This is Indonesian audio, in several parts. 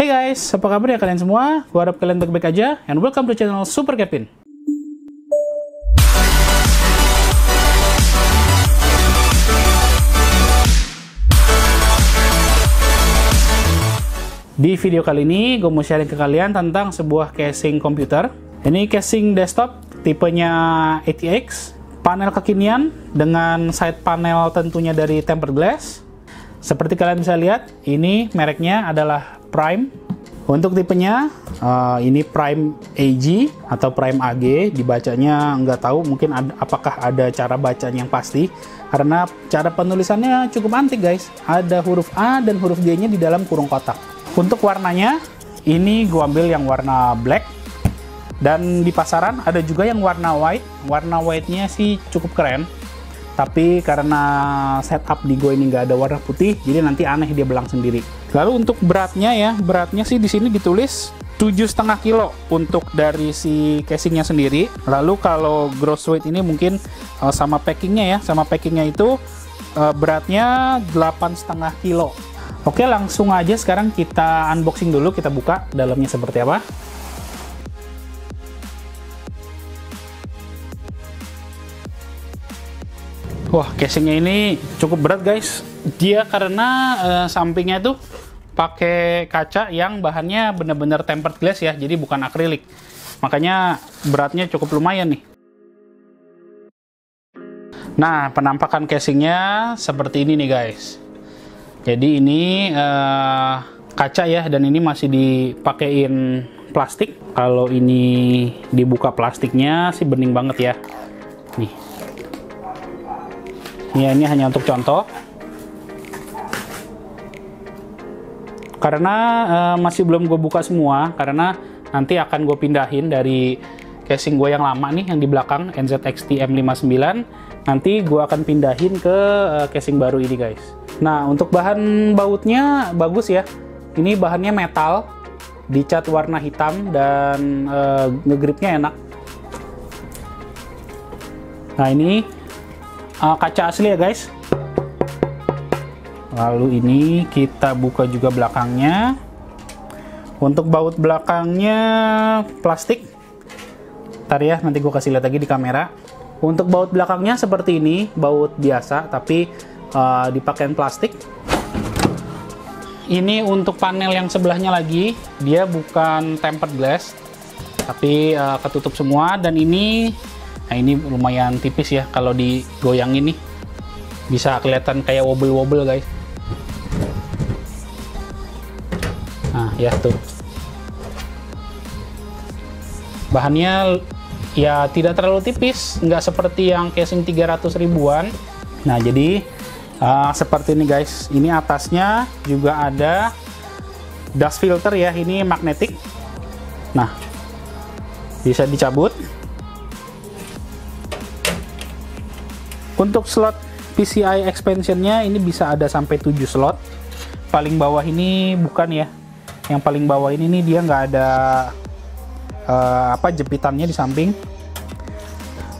Hey guys, apa kabar ya kalian semua? Gua harap kalian baik-baik aja, and welcome to channel Super Kevin. Di video kali ini, gue mau sharing ke kalian tentang sebuah casing komputer. Ini casing desktop, tipenya ATX, panel kekinian dengan side panel tentunya dari tempered glass. Seperti kalian bisa lihat, ini mereknya adalah Prime. Untuk tipenya, ini Prime AG atau Prime AG. Dibacanya nggak tahu, mungkin apakah ada cara bacanya yang pasti. Karena cara penulisannya cukup antik guys. Ada huruf A dan huruf G-nya di dalam kurung kotak. Untuk warnanya, ini gua ambil yang warna black. Dan di pasaran ada juga yang warna white. Warna white-nya sih cukup keren. Tapi karena setup di Go ini nggak ada warna putih, jadi nanti aneh dia belang sendiri. Lalu untuk beratnya ya, beratnya sih di sini ditulis 7,5 kilo untuk dari si casingnya sendiri. Lalu kalau gross weight ini mungkin sama packingnya ya, sama packingnya itu beratnya 8,5 kilo. Oke, langsung aja sekarang kita unboxing dulu, kita buka dalamnya seperti apa. Wah, casingnya ini cukup berat guys. Dia karena sampingnya itu pakai kaca yang bahannya benar-benar tempered glass ya, jadi bukan akrilik. Makanya beratnya cukup lumayan nih. Nah, penampakan casingnya seperti ini nih guys. Jadi ini kaca ya, dan ini masih dipakein plastik. Kalau ini dibuka plastiknya sih bening banget ya. Nih. Ya, ini hanya untuk contoh. Karena masih belum gue buka semua, karena nanti akan gue pindahin dari casing gue yang lama nih, yang di belakang NZXT M59. Nanti gue akan pindahin ke casing baru ini guys. Nah, untuk bahan bautnya bagus ya. Ini bahannya metal, dicat warna hitam, dan ngegripnya enak. Nah, ini kaca asli ya guys. Lalu ini kita buka juga belakangnya. Untuk baut belakangnya plastik. Ntar ya, nanti gue kasih lihat lagi di kamera. Untuk baut belakangnya seperti ini, baut biasa tapi dipakein plastik. Ini untuk panel yang sebelahnya lagi, dia bukan tempered glass tapi ketutup semua. Dan ini, nah ini lumayan tipis ya, kalau digoyangin nih bisa kelihatan kayak wobble-wobble guys. Nah ya tuh, bahannya ya tidak terlalu tipis, nggak seperti yang casing 300 ribuan. Nah jadi seperti ini guys. Ini atasnya juga ada dust filter ya, ini magnetik. Nah bisa dicabut. Untuk slot PCI expansionnya ini bisa ada sampai 7 slot. Paling bawah ini bukan ya. Yang paling bawah ini nih dia nggak ada jepitannya di samping.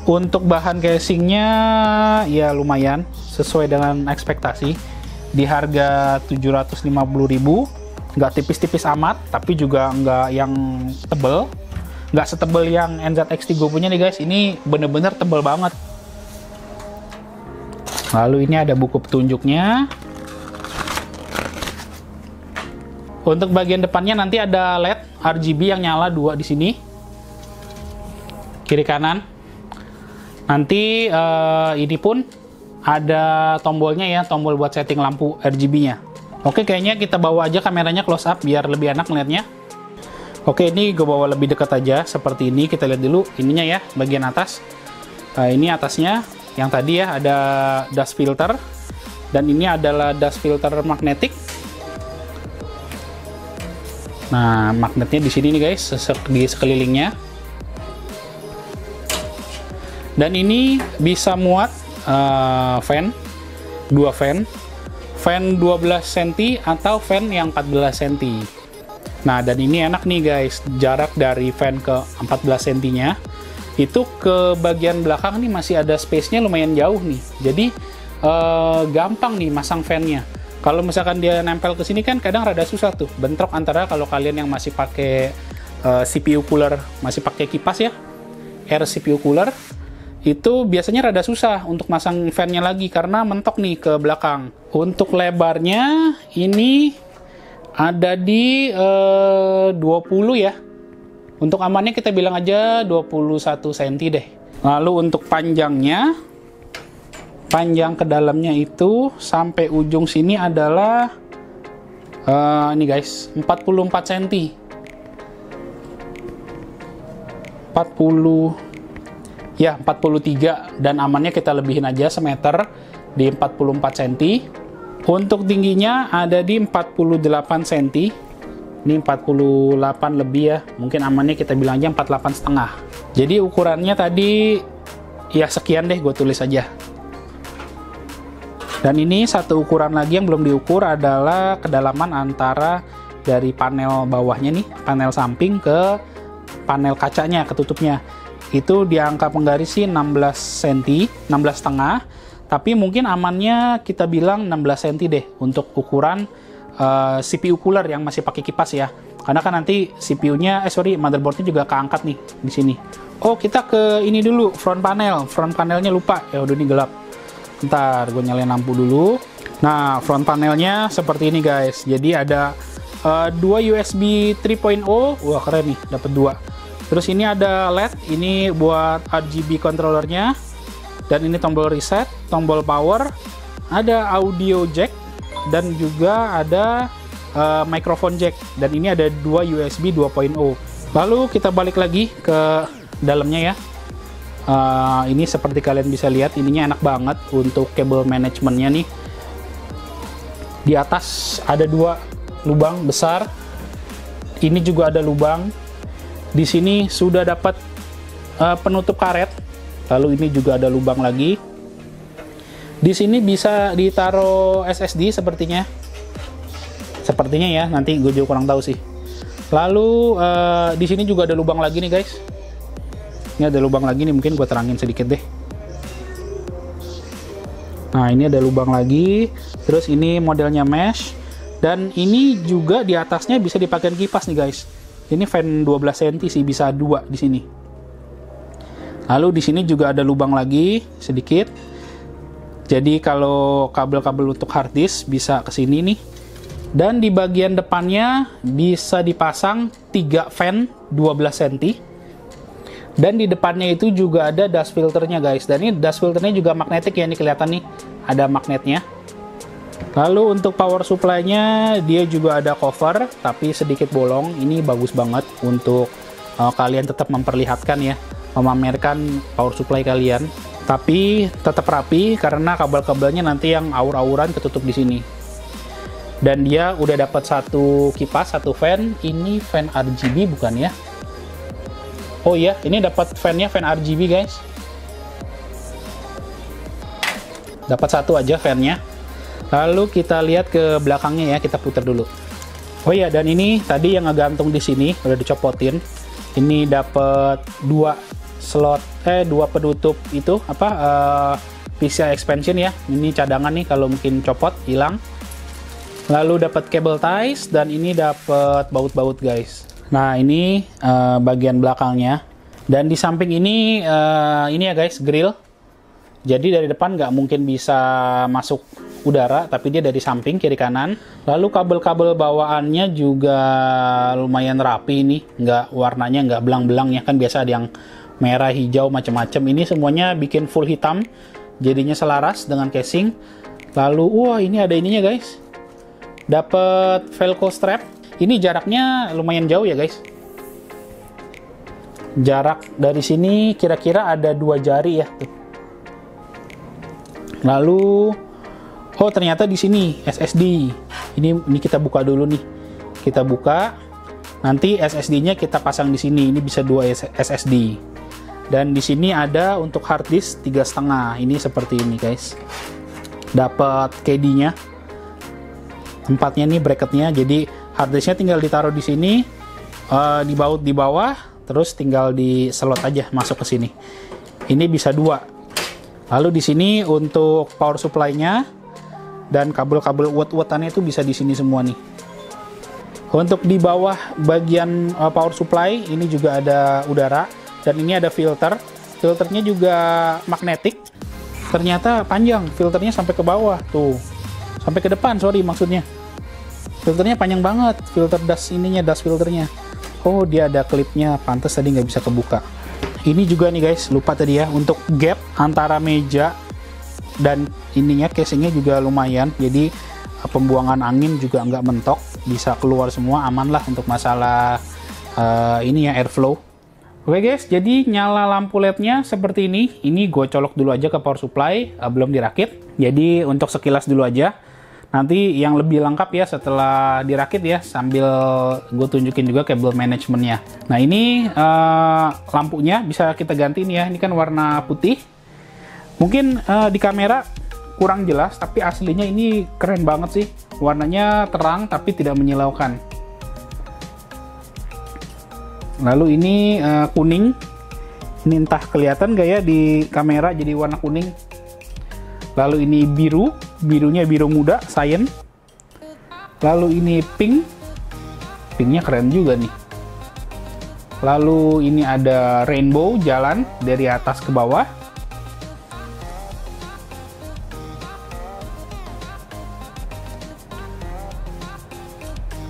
Untuk bahan casingnya ya lumayan sesuai dengan ekspektasi. Di harga 750.000, nggak tipis-tipis amat, tapi juga nggak yang tebel. Nggak setebel yang NZXT gue punya nih guys. Ini bener-bener tebel banget. Lalu ini ada buku petunjuknya. Untuk bagian depannya nanti ada LED RGB yang nyala 2 di sini, kiri kanan. Nanti ini pun ada tombolnya ya, tombol buat setting lampu RGB-nya. Oke, kayaknya kita bawa aja kameranya close up biar lebih enak melihatnya. Oke, ini gue bawa lebih dekat aja seperti ini. Kita lihat dulu ininya ya, bagian atas. Ini atasnya. Yang tadi ya ada dust filter, dan ini adalah dust filter magnetik. Nah, magnetnya di sini nih guys, di sekelilingnya. Dan ini bisa muat fan, 2 fan, fan 12 cm atau fan yang 14 cm. Nah, dan ini enak nih guys, jarak dari fan ke 14 cm-nya itu ke bagian belakang nih masih ada space-nya lumayan jauh nih. Jadi gampang nih masang fan-nya. Kalau misalkan dia nempel ke sini kan kadang rada susah tuh, bentrok antara kalau kalian yang masih pakai CPU cooler, masih pakai kipas ya, air CPU cooler, itu biasanya rada susah untuk masang fan-nya lagi karena mentok nih ke belakang. Untuk lebarnya ini ada di 20 ya. Untuk amannya kita bilang aja 21 cm deh. Lalu untuk panjangnya, panjang ke dalamnya itu sampai ujung sini adalah ini guys, 44 cm. 43, dan amannya kita lebihin aja semeter di 44 cm. Untuk tingginya ada di 48 cm. Ini 48 lebih ya, mungkin amannya kita bilang aja 48,5. Jadi ukurannya tadi ya sekian deh, gue tulis aja. Dan ini satu ukuran lagi yang belum diukur adalah kedalaman antara dari panel bawahnya nih, panel samping ke panel kacanya, ketutupnya. Itu di angka penggaris sih 16 cm, 16,5, tapi mungkin amannya kita bilang 16 cm deh untuk ukuran CPU cooler yang masih pakai kipas ya. Karena kan nanti CPU-nya, motherboard-nya juga keangkat nih di sini. Oh, kita ke ini dulu, front panel. Front panelnya lupa, ya udah ini gelap. Ntar gue nyalain lampu dulu. Nah, front panelnya seperti ini guys. Jadi ada dua USB 3.0, wah keren nih, dapat dua. Terus ini ada LED, ini buat RGB controllernya. Dan ini tombol reset, tombol power, ada audio jack, dan juga ada microphone jack. Dan ini ada dua USB 2.0. Lalu kita balik lagi ke dalamnya ya. Ini seperti kalian bisa lihat, ininya enak banget untuk kabel manajemennya nih. Di atas ada dua lubang besar. Ini juga ada lubang. Di sini sudah dapat penutup karet. Lalu ini juga ada lubang lagi. Di sini bisa ditaruh SSD sepertinya. Sepertinya ya, nanti gue juga kurang tahu sih. Lalu di sini juga ada lubang lagi nih guys. Ini ada lubang lagi nih, mungkin gue terangin sedikit deh. Nah, ini ada lubang lagi. Terus ini modelnya mesh. Dan ini juga di atasnya bisa dipakai kipas nih guys. Ini fan 12 cm sih, bisa dua di sini. Lalu di sini juga ada lubang lagi sedikit. Jadi kalau kabel-kabel untuk hard disk bisa ke sini nih. Dan di bagian depannya bisa dipasang 3 fan 12 cm. Dan di depannya itu juga ada dust filternya guys. Dan ini dust filternya juga magnetik ya, ini kelihatan nih, ada magnetnya. Lalu untuk power supply-nya dia juga ada cover tapi sedikit bolong. Ini bagus banget untuk kalian tetap memperlihatkan ya, memamerkan power supply kalian. Tapi tetap rapi karena kabel-kabelnya nanti yang aur-auran ketutup di sini. Dan dia udah dapat satu kipas, satu fan. Ini fan RGB bukan ya? Oh iya, ini dapat fan-nya, fan RGB guys. Dapat satu aja fan-nya. Lalu kita lihat ke belakangnya ya, kita putar dulu. Oh iya, dan ini tadi yang ngegantung di sini udah dicopotin. Ini dapat dua slot, dua penutup itu apa, PCI expansion ya. Ini cadangan nih kalau mungkin copot hilang. Lalu dapat cable ties, dan ini dapat baut-baut guys. Nah, ini bagian belakangnya. Dan di samping ini ya guys, grill. Jadi dari depan nggak mungkin bisa masuk udara, tapi dia dari samping kiri kanan. Lalu kabel-kabel bawaannya juga lumayan rapi nih, warnanya nggak belang-belang ya, kan biasa ada yang merah, hijau, macam-macam. Ini semuanya bikin full hitam, jadinya selaras dengan casing. Lalu wah, ini ada ininya guys, dapat velcro strap. Ini jaraknya lumayan jauh ya guys. Jarak dari sini kira-kira ada 2 jari ya tuh. Lalu oh, ternyata di sini SSD. Ini kita buka dulu nih. Kita buka. Nanti SSD-nya kita pasang di sini. Ini bisa 2 SSD. Dan di sini ada untuk hard disk 3,5. Ini seperti ini guys. Dapat KD-nya. Tempatnya nih, bracketnya. Jadi hard disknya tinggal ditaruh di sini, dibaut di bawah, terus tinggal di slot aja masuk ke sini. Ini bisa 2. Lalu di sini untuk power supply-nya dan kabel-kabel uat-uatannya itu bisa di sini semua nih. Untuk di bawah bagian power supply ini juga ada udara, dan ini ada filter. Filternya juga magnetik. Ternyata panjang filternya sampai ke bawah tuh, sampai ke depan, sorry maksudnya. Filternya panjang banget, filter dust ininya, dust filternya. Oh, dia ada klipnya, pantas tadi nggak bisa kebuka. Ini juga nih guys, lupa tadi ya, untuk gap antara meja dan ininya, casingnya juga lumayan, jadi pembuangan angin juga nggak mentok, bisa keluar semua, aman lah untuk masalah ini ya, airflow. Oke guys, jadi nyala lampu LED-nya seperti ini. Ini gue colok dulu aja ke power supply, belum dirakit. Jadi untuk sekilas dulu aja. Nanti yang lebih lengkap ya setelah dirakit ya, sambil gue tunjukin juga kabel manajemennya. Nah ini lampunya bisa kita ganti nih ya, ini kan warna putih. Mungkin di kamera kurang jelas, tapi aslinya ini keren banget sih. Warnanya terang tapi tidak menyilaukan. Lalu ini kuning. Ini entah kelihatan gak ya di kamera jadi warna kuning. Lalu ini biru, birunya biru muda, cyan. Lalu ini pink. Pinknya keren juga nih. Lalu ini ada rainbow, jalan dari atas ke bawah.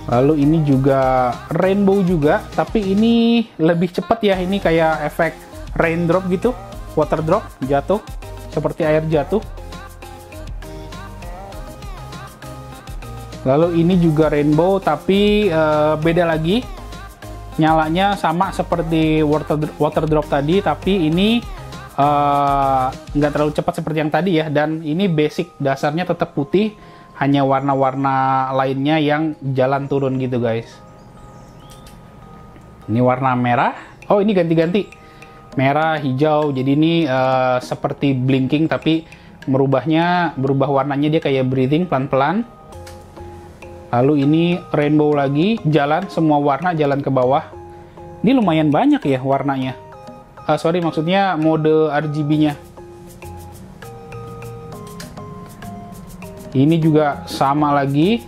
Lalu ini juga rainbow juga, tapi ini lebih cepat ya, ini kayak efek raindrop gitu, water drop, jatuh, seperti air jatuh. Lalu ini juga rainbow, tapi beda lagi, nyalanya sama seperti water drop tadi, tapi ini nggak terlalu cepat seperti yang tadi ya, dan ini basic, dasarnya tetap putih, hanya warna-warna lainnya yang jalan turun gitu guys. Ini warna merah. Oh ini ganti-ganti. Merah, hijau. Jadi ini seperti blinking tapi berubah warnanya dia kayak breathing pelan-pelan. Lalu ini rainbow lagi, jalan semua warna jalan ke bawah. Ini lumayan banyak ya warnanya. Sorry maksudnya mode RGB-nya. Ini juga sama lagi,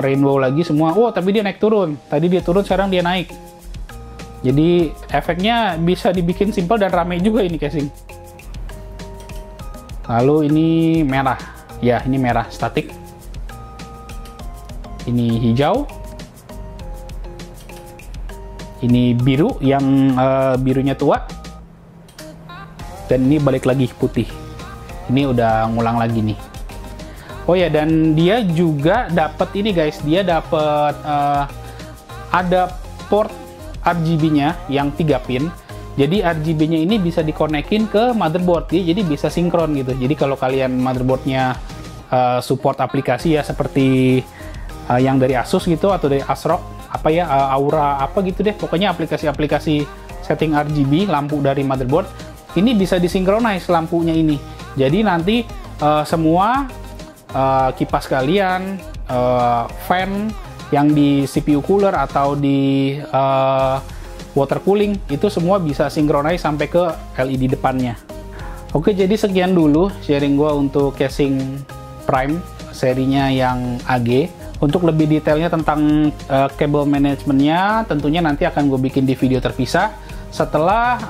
rainbow lagi semua. Oh, tapi dia naik turun. Tadi dia turun, sekarang dia naik. Jadi efeknya bisa dibikin simple dan ramai juga ini casing. Lalu ini merah. Ya, ini merah statik. Ini hijau. Ini biru yang birunya tua. Dan ini balik lagi putih. Ini udah ngulang lagi nih. Oh ya, dan dia juga dapat ini guys, dia dapat ada port RGB-nya yang 3 pin. Jadi RGB-nya ini bisa dikonekin ke motherboard, jadi bisa sinkron gitu. Jadi kalau kalian motherboardnya support aplikasi ya seperti yang dari Asus gitu atau dari ASRock, apa ya, Aura apa gitu deh, pokoknya aplikasi-aplikasi setting RGB lampu dari motherboard ini bisa disinkronize lampunya ini. Jadi nanti semua kipas kalian, fan yang di CPU cooler atau di water cooling itu semua bisa synchronize sampai ke LED depannya. Oke, jadi sekian dulu sharing gua untuk casing Prime serinya yang AG. Untuk lebih detailnya tentang cable manajemennya tentunya nanti akan gue bikin di video terpisah setelah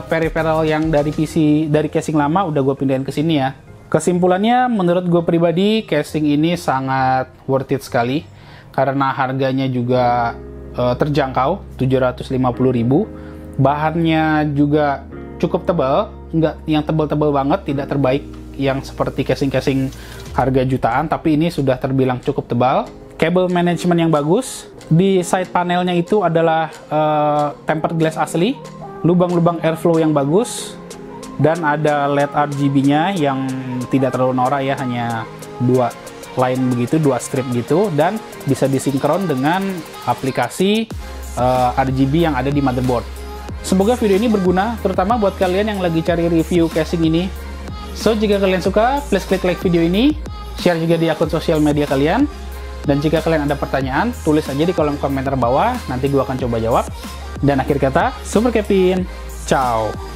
peripheral yang dari PC dari casing lama udah gue pindahin ke sini ya. Kesimpulannya, menurut gue pribadi, casing ini sangat worth it sekali karena harganya juga terjangkau, 750.000. Bahannya juga cukup tebal, nggak yang tebal-tebal banget, tidak terbaik yang seperti casing-casing harga jutaan, tapi ini sudah terbilang cukup tebal. Cable management yang bagus. Di side panelnya itu adalah tempered glass asli, lubang-lubang airflow yang bagus, dan ada LED RGB-nya yang tidak terlalu norak ya, hanya 2 line begitu, 2 strip gitu, dan bisa disinkron dengan aplikasi RGB yang ada di motherboard. Semoga video ini berguna, terutama buat kalian yang lagi cari review casing ini. So, jika kalian suka, please klik like video ini, share juga di akun sosial media kalian, dan jika kalian ada pertanyaan, tulis aja di kolom komentar bawah, nanti gua akan coba jawab. Dan akhir kata, Super Kevin, ciao!